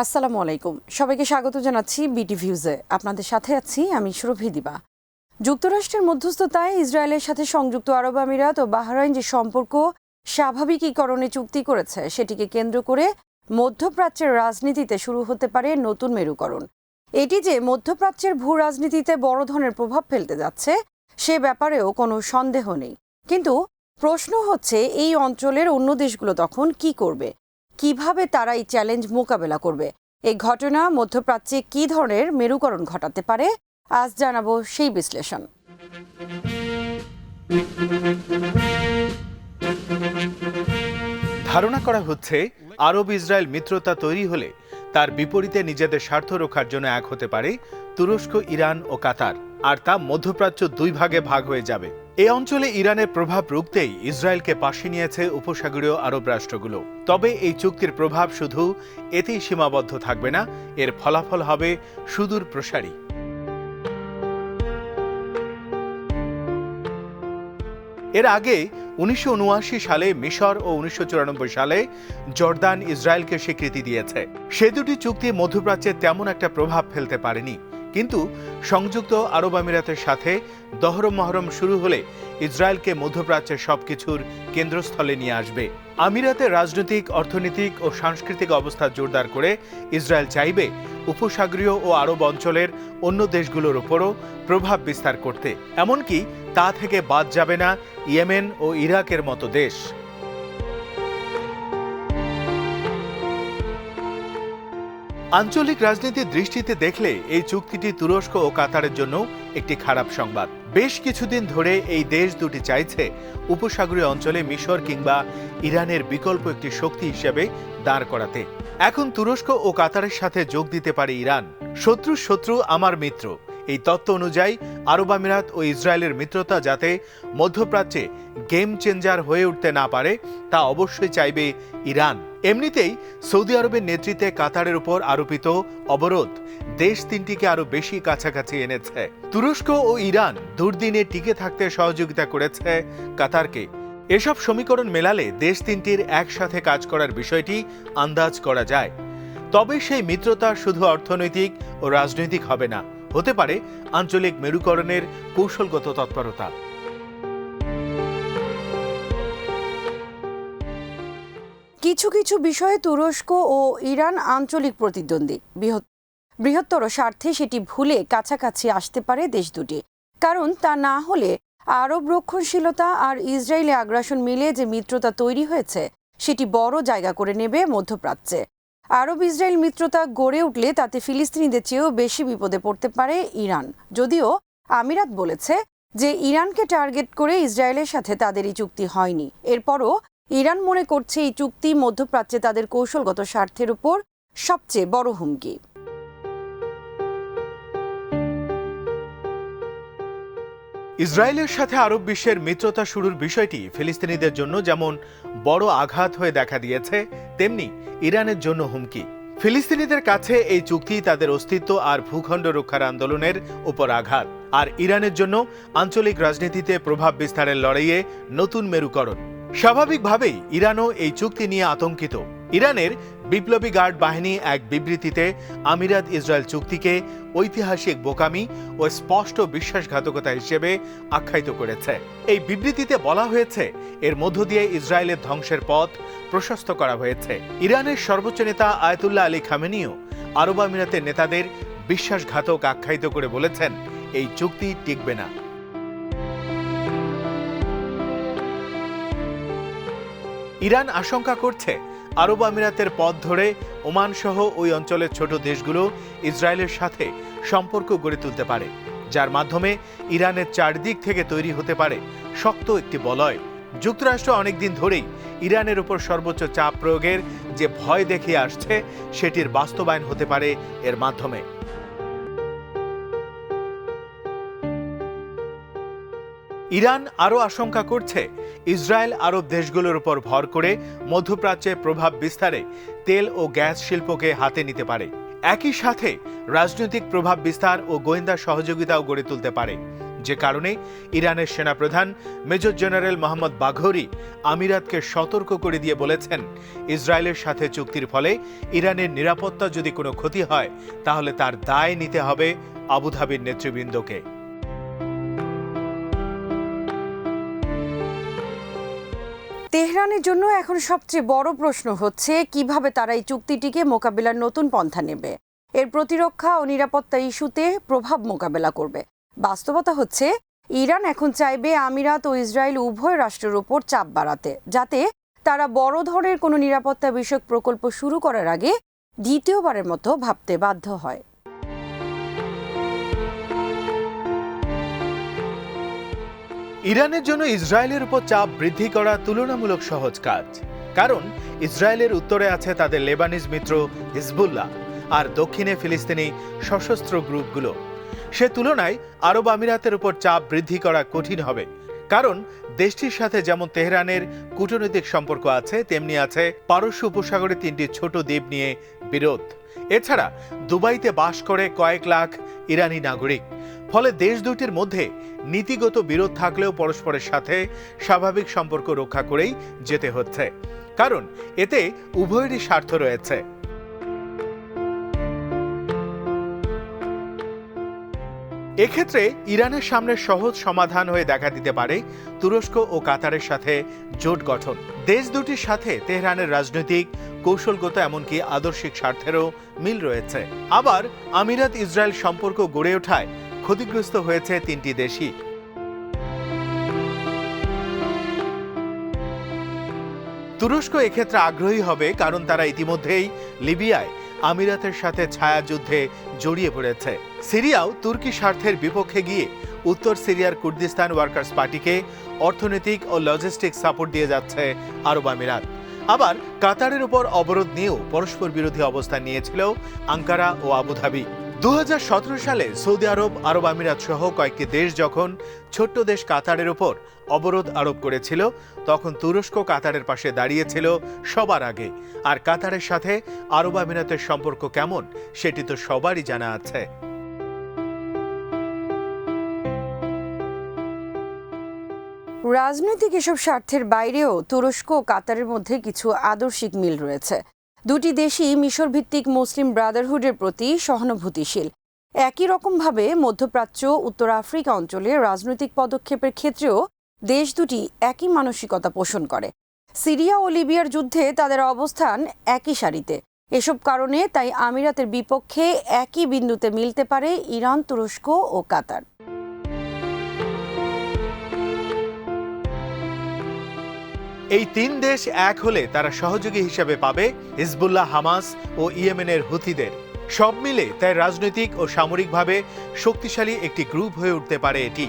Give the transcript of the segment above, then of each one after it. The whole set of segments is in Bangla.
আসসালামু আলাইকুম, সবাইকে স্বাগত জানাচ্ছি বিটি ভিউজে। আপনাদের সাথে আছি আমি সুরভি দিবা। যুক্তরাষ্ট্রের মধ্যস্থতায় ইসরায়েলের সাথে সংযুক্ত আরব আমিরাত ও বাহরাইন যে সম্পর্ক স্বাভাবিকীকরণে চুক্তি করেছে, সেটিকে কেন্দ্র করে মধ্যপ্রাচ্যের রাজনীতিতে শুরু হতে পারে নতুন মেরুকরণ। এটি যে মধ্যপ্রাচ্যের ভূ রাজনীতিতে বড় ধরনের প্রভাব ফেলতে যাচ্ছে সে ব্যাপারেও কোনো সন্দেহ নেই। কিন্তু প্রশ্ন হচ্ছে, এই অঞ্চলের অন্য দেশগুলো তখন কি করবে, কিভাবে তারা এই চ্যালেঞ্জ মোকাবেলা করবে? এই ঘটনা মধ্যপ্রাচ্যে কী ধরনের মেরুকরণ ঘটাতে পারে, আজ জানাবো সেই বিশ্লেষণ। ধারণা করা হচ্ছে আরব ইসরায়েল মিত্রতা তৈরি হলে তার বিপরীতে নিজেদের স্বার্থ রক্ষার জন্য এক হতে পারে তুরস্ক, ইরান ও কাতার, আর তা মধ্যপ্রাচ্য দুই ভাগে ভাগ হয়ে যাবে। এই অঞ্চলে ইরানের প্রভাব রুখতেই ইসরায়েলকে পাশে নিয়েছে উপসাগরীয় আরব রাষ্ট্রগুলো। তবে এই চুক্তির প্রভাব শুধু এতেই সীমাবদ্ধ থাকবে না, এর ফলাফল হবে সুদূর প্রসারী। এর আগে 1979 সালে মিশর ও 1994 সালে জর্দান ইসরায়েলকে স্বীকৃতি দিয়েছে। সে দুটি চুক্তি মধ্যপ্রাচ্যে তেমন একটা প্রভাব ফেলতে পারেনি, কিন্তু সংযুক্ত আরব আমিরাতের সাথে দহরম মহরম শুরু হলে ইসরায়েলকে মধ্যপ্রাচ্যের সবকিছুর কেন্দ্রস্থলে নিয়ে আসবে। আমিরাতের রাজনৈতিক, অর্থনৈতিক ও সাংস্কৃতিক অবস্থা জোরদার করে ইসরায়েল চাইবে উপসাগরীয় ও আরব অঞ্চলের অন্য দেশগুলোর উপরও প্রভাব বিস্তার করতে। এমনকি তা থেকে বাদ যাবে না ইয়েমেন ও ইরাকের মতো দেশ। আঞ্চলিক রাজনীতির দৃষ্টিতে দেখলে এই চুক্তিটি তুরস্ক ও কাতারের জন্য একটি খারাপ সংবাদ। বেশ কিছুদিন ধরে এই দেশ দুটি চাইছে উপসাগরীয় অঞ্চলে মিশর কিংবা ইরানের বিকল্প একটি শক্তি হিসেবে দাঁড় করাতে। এখন তুরস্ক ও কাতারের সাথে যোগ দিতে পারে ইরান। শত্রুর শত্রু আমার মিত্র, এই তত্ত্ব অনুযায়ী আরব আমিরাত ও ইসরায়েলের মিত্রতা যাতে মধ্যপ্রাচ্যে গেম চেঞ্জার হয়ে উঠতে না পারে, তা অবশ্যই চাইবে ইরান। এমনিতেই সৌদি আরবের নেতৃত্বে কাতারের উপর আরোপিত অবরোধ দেশ তিনটিকে আরো বেশি কাছাকাছি এনেছে। তুরস্ক ও ইরান দুর্দিনে টিকে থাকতে সহযোগিতা করেছে কাতারকে। এসব সমীকরণ মেলালে দেশ তিনটির একসাথে কাজ করার বিষয়টি আন্দাজ করা যায়। তবে সেই মিত্রতা শুধু অর্থনৈতিক ও রাজনৈতিক হবে না, হতে পারে আঞ্চলিক মেরুকরণের কৌশলগত তৎপরতা। কিছু কিছু বিষয়ে তুরস্ক ও ইরান আঞ্চলিক প্রতিদ্বন্দ্বী, বৃহত্তর স্বার্থে সেটি ভুলে কাছাকাছি আসতে পারে দেশ দুটি। কারণ তা না হলে আরব রক্ষণশীলতা আর ইসরায়েলি আগ্রাসন মিলে যে মিত্রতা তৈরি হয়েছে সেটি বড় জায়গা করে নেবে মধ্যপ্রাচ্যে। আরব ইসরায়েল মিত্রতা গড়ে উঠলে তাতে ফিলিস্তিনিদের চেয়েও বেশি বিপদে পড়তে পারে ইরান। যদিও আমিরাত বলেছে যে ইরানকে টার্গেট করে ইসরায়েলের সাথে তাদের এই চুক্তি হয়নি। এরপরও ইরান মনে করছে এই চুক্তি মধ্যপ্রাচ্যে তাদের কৌশলগত স্বার্থের উপর সবচেয়ে বড় হুমকি। ইসরায়েলের সাথে আরব বিশ্বের মিত্রতা শুরুর বিষয়টি ফিলিস্তিনিদের জন্য যেমন বড় আঘাত হয়ে দেখা দিয়েছে, তেমনি ইরানের জন্য হুমকি। ফিলিস্তিনিদের কাছে এই চুক্তি তাদের অস্তিত্ব আর ভূখণ্ড রক্ষার আন্দোলনের উপর আঘাত, আর ইরানের জন্য আঞ্চলিক রাজনীতিতে প্রভাব বিস্তারের লড়াইয়ে নতুন মেরুকরণ। স্বাভাবিকভাবেই ইরানও এই চুক্তি নিয়ে আতঙ্কিত। ইরানের বিপ্লবী গার্ড বাহিনী এক বিবৃতিতে আমিরাত ইসরায়েল চুক্তিকে ঐতিহাসিক বোকামি ও স্পষ্ট বিশ্বাসঘাতকতা হিসেবে আখ্যায়িত করেছে। এই বিবৃতিতে বলা হয়েছে, এর মধ্য দিয়ে ইসরায়েলের ধ্বংসের পথ প্রশস্ত করা হয়েছে। ইরানের সর্বোচ্চ নেতা আয়াতুল্লাহ আলী খামেনিও আরব আমিরাতের নেতাদের বিশ্বাসঘাতক আখ্যায়িত করে বলেছেন, এই চুক্তি টিকবে না। ইরান আশঙ্কা করছে আরব আমিরাতের পথ ধরে ওমান সহ ওই অঞ্চলের ছোট দেশগুলো ইসরায়েলের সাথে সম্পর্ক গড়ে তুলতে পারে, যার মাধ্যমে ইরানের চারদিক থেকে তৈরি হতে পারে শক্ত একটি বলয়। যুক্তরাষ্ট্র অনেকদিন ধরেই ইরানের উপর সর্বোচ্চ চাপ প্রয়োগের যে ভয় দেখিয়ে আসছে, সেটির বাস্তবায়ন হতে পারে এর মাধ্যমে। ইরান আরও আশঙ্কা করছে, ইসরায়েল আরব দেশগুলোর উপর ভর করে মধ্যপ্রাচ্যে প্রভাব বিস্তারে তেল ও গ্যাস শিল্পকে হাতে নিতে পারে। একই সাথে রাজনৈতিক প্রভাব বিস্তার ও গোয়েন্দা সহযোগিতাও গড়ে তুলতে পারে, যে কারণে ইরানের সেনাপ্রধান মেজর জেনারেল মোহাম্মদ বাঘরি আমিরাতকে সতর্ক করে দিয়ে বলেছেন, ইসরায়েলের সাথে চুক্তির ফলে ইরানের নিরাপত্তা যদি কোনো ক্ষতি হয় তাহলে তার দায় নিতে হবে আবুধাবির নেতৃবৃন্দকে। তেহরানের জন্য এখন সবচেয়ে বড় প্রশ্ন হচ্ছে কিভাবে তারা এই চুক্তিটিকে মোকাবিলার নতুন পন্থা নেবে, এর প্রতিরক্ষা ও নিরাপত্তা ইস্যুতে প্রভাব মোকাবেলা করবে। বাস্তবতা হচ্ছে ইরান এখন চাইবে আমিরাত ও ইসরায়েল উভয় রাষ্ট্রের উপর চাপ বাড়াতে, যাতে তারা বড় ধরনের কোনো নিরাপত্তা বিষয়ক প্রকল্প শুরু করার আগে দ্বিতীয়বারের মতো ভাবতে বাধ্য হয়। ইরানের জন্য ইসরায়েলের উপর চাপ বৃদ্ধি করা তুলনামূলক সহজ কাজ, কারণ ইসরায়েলের উত্তরে আছে তাদের লেবানিজ মিত্র হিজবুল্লাহ আর দক্ষিণে ফিলিস্তিনি সশস্ত্র গ্রুপগুলো। সে তুলনায় আরব আমিরাতের উপর চাপ বৃদ্ধি করা কঠিন হবে, কারণ দেশটির সাথে যেমন তেহরানের কূটনৈতিক সম্পর্ক আছে, তেমনি আছে পারস্য উপসাগরে 3টি ছোট দ্বীপ নিয়ে বিরোধ। এছাড়া দুবাইতে বাস করে কয়েক লাখ ইরানি নাগরিক। ফলে দেশ দুটির মধ্যে নীতিগত বিরোধ থাকলেও পরস্পরের সাথে স্বাভাবিক সম্পর্ক রক্ষা করেই যেতে হচ্ছে, কারণ এতে উভয়েরই স্বার্থ রয়েছে। এক্ষেত্রে ইরানের সামনে সহজ সমাধান হয়ে দেখা দিতে পারে তুরস্ক ও কাতারের সাথে জোট গঠন। দেশ দুটির সাথে তেহরানের রাজনৈতিক, কৌশলগত এমনকি আদর্শিক স্বার্থেরও মিল রয়েছে। আবার আমিরাত ইসরায়েল সম্পর্ক গড়ে ওঠায় ক্ষতিগ্রস্ত হয়েছে 3টি দেশই। তুরস্ক এক্ষেত্রে আগ্রহী হবে, কারণ তারা ইতিমধ্যেই লিবিয়ায় আমিরাতের সাথে ছায়াযুদ্ধে জড়িয়ে পড়েছে। সিরিয়াও তুর্কি স্বার্থের বিপক্ষে গিয়ে উত্তর সিরিয়ার কুর্দিস্তান ওয়ার্কার্স পার্টিকে অর্থনৈতিক ও লজিস্টিক সাপোর্ট দিয়ে যাচ্ছে আরব আমিরাত। আবার কাতারের উপর অবরোধ নিয়েও পরস্পর বিরোধী অবস্থান নিয়েছিল আঙ্কারা ও আবুধাবি। 2017 সালে সৌদি আরব, আরব আমিরাত সহ কয়েকটি দেশ যখন ছোট্ট দেশ কাতারের উপর অবরোধ আরোপ করেছিল, তখন তুরস্ক কাতারের পাশে দাঁড়িয়েছিল সবার আগে। আর কাতারের সাথে আরব আমিরাতের সম্পর্ক কেমন সেটি তো সবারই জানা আছে। রাজনৈতিক এসব স্বার্থের বাইরেও তুরস্ক ও কাতারের মধ্যে কিছু আদর্শিক মিল রয়েছে। দুটি দেশই মিশর ভিত্তিক মুসলিম ব্রাদারহুডের প্রতি সহানুভূতিশীল। একই রকমভাবে মধ্যপ্রাচ্য, উত্তর আফ্রিকা অঞ্চলে রাজনৈতিক পদক্ষেপের ক্ষেত্রেও দেশ দুটি একই মানসিকতা পোষণ করে। সিরিয়া ও লিবিয়ার যুদ্ধে তাদের অবস্থান একই সারিতে। এসব কারণে তাই আমিরাতের বিপক্ষে একই বিন্দুতে মিলতে পারে ইরান, তুরস্ক ও কাতার। এই 3 দেশ এক হলে তারা সহযোগী হিসেবে পাবে হিজবুল্লাহ, হামাস ও ইয়েমেনের হুথিদের। সব মিলে তাই রাজনৈতিক ও সামরিকভাবে শক্তিশালী একটি গ্রুপ হয়ে উঠতে পারে এটি,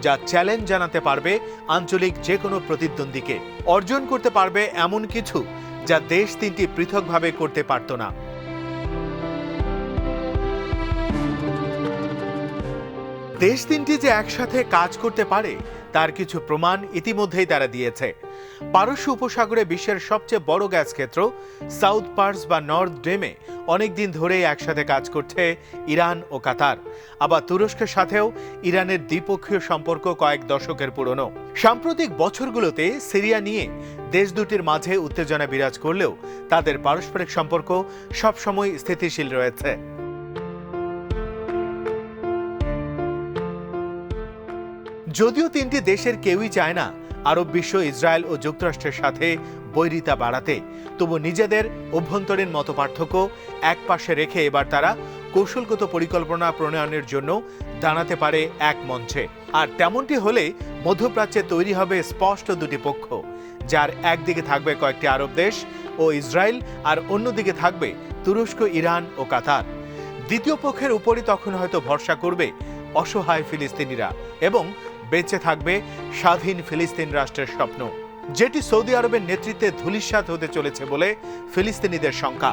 যা চ্যালেঞ্জ জানাতে পারবে আঞ্চলিক যে কোনো প্রতিদ্বন্দ্বীকে, অর্জন করতে পারবে এমন কিছু যা দেশ 3টি পৃথকভাবে করতে পারত না। দেশ 3টি যে একসাথে কাজ করতে পারে তার কিছু প্রমাণ ইতিমধ্যেই তারা দিয়েছে। পারস্য উপসাগরে বিশ্বের সবচেয়ে বড় গ্যাস ক্ষেত্র সাউথ পার্স বা নর্থ ড্রিমে অনেকদিন ধরেই একসাথে কাজ করছে ইরান ও কাতার। আবার তুরস্কের সাথেও ইরানের দ্বিপক্ষীয় সম্পর্ক কয়েক দশকের পুরনো। সাম্প্রতিক বছরগুলোতে সিরিয়া নিয়ে দেশ দুটির মাঝে উত্তেজনা বিরাজ করলেও তাদের পারস্পরিক সম্পর্ক সবসময় স্থিতিশীল রয়েছে। যদিও 3টি দেশের কেউই চায় না আরব বিশ্ব ইসরায়েল ও যুক্তরাষ্ট্রের সাথে বৈরিতা বাড়াতে, তবু নিজেদের অভ্যন্তরীণ মতপার্থক্য একপাশে রেখে এবার তারা কৌশলগত পরিকল্পনা প্রণয়নের জন্য দাঁড়াতে পারে এক মঞ্চে। আর তেমনটি হলে মধ্যপ্রাচ্যে তৈরি হবে স্পষ্ট দুটি পক্ষ, যার একদিকে থাকবে কয়েকটি আরব দেশ ও ইসরায়েল, আর অন্যদিকে থাকবে তুরস্ক, ইরান ও কাতার। দ্বিতীয় পক্ষের উপরই তখন হয়তো ভরসা করবে অসহায় ফিলিস্তিনিরা এবং বেঁচে থাকবে স্বাধীন ফিলিস্তিন রাষ্ট্রের স্বপ্ন, যেটি সৌদি আরবের নেতৃত্বে ধূলিসাৎ হতে চলেছে বলে ফিলিস্তিনিদের শঙ্কা।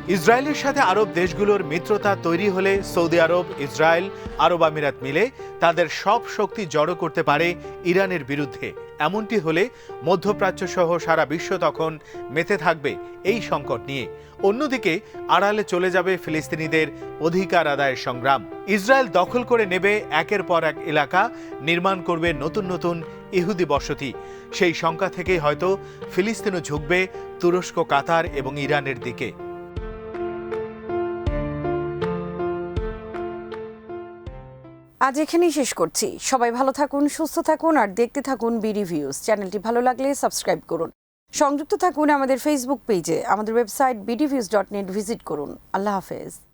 ইসরায়েলের সাথে আরব দেশগুলোর মিত্রতা তৈরি হলে সৌদি আরব, ইসরায়েল, আরব আমিরাত মিলে তাদের সব শক্তি জড়ো করতে পারে ইরানের বিরুদ্ধে। এমনটি হলে মধ্যপ্রাচ্য সহ সারা বিশ্ব তখন মেতে থাকবে এই সংকট নিয়ে। অন্যদিকে আড়ালে চলে যাবে ফিলিস্তিনিদের অধিকার আদায়ের সংগ্রাম। ইসরায়েল দখল করে নেবে একের পর এক এলাকা, নির্মাণ করবে নতুন নতুন ইহুদি বসতি। সেই শঙ্কা থেকেই হয়তো ফিলিস্তিনও ঝুঁকবে তুরস্ক, কাতার এবং ইরানের দিকে। আজ এখানেই শেষ করছি। সবাই ভালো থাকুন, সুস্থ থাকুন আর দেখতে থাকুন বিডি ভিউজ। চ্যানেলটি ভালো লাগলে সাবস্ক্রাইব করুন। সংযুক্ত থাকুন আমাদের ফেসবুক পেজে। আমাদের ওয়েবসাইট bdviews.net ভিজিট করুন। আল্লাহ হাফেজ।